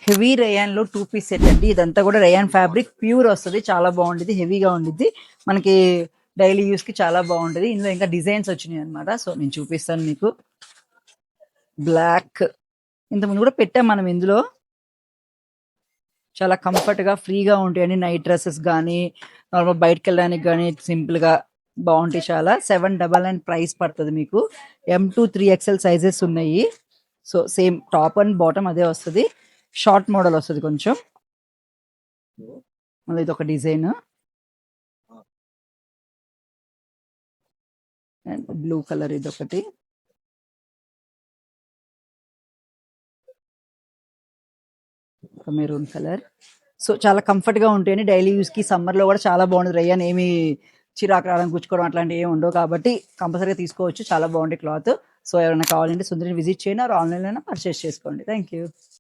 Heavy rayon లో 2 piece set అండి. ఇదంతా కూడా రేయాన్ ఫ్యాబ్రిక్ ప్యూర్ వస్తుంది, చాలా బాగుంటుంది, హెవీగా ఉండిద్ది, మనకి డైలీ యూస్ కి చాలా బాగుంటది. ఇందులో ఇంకా డిజైన్స్ వచ్చినాయి అనమాట. సో నేను చూపిస్తాను మీకు. బ్లాక్ ఇంత ముందు కూడా పెట్టాం మనం ఇందులో. చాలా కంఫర్ట్ గా ఫ్రీగా ఉంటాయండి. నైట్ డ్రెస్సెస్ కానీ, నార్మల్ బయటకు వెళ్ళడానికి కానీ సింపుల్ గా బాగుంటాయి. చాలా 799 ప్రైస్ పడుతుంది మీకు. M to 3XL సైజెస్ ఉన్నాయి. So same top and bottom అదే వస్తుంది. షార్ట్ మోడల్ వస్తుంది కొంచెం. మళ్ళీ ఇది ఒక డిజైన్ అండ్ బ్లూ కలర్ ఇది ఒకటి. Maroon colour. సో చాలా కంఫర్ట్ గా ఉంటాయండి డైలీ యూస్ కి. సమ్మర్ లో కూడా చాలా బాగుంటుంది. రేయన్ ఏమి చిరాకు రావడం, గుచ్చుకోవడం అట్లాంటివి ఏమి ఉండవు కాబట్టి కంపల్సరీగా తీసుకోవచ్చు. చాలా బాగుంది క్లాత్. సో ఎవరైనా కావాలంటే సుందరిని విజిట్ చేయండి, ఆర్ ఆన్లైన్ అయినా పర్చేస్ చేసుకోండి. Thank you.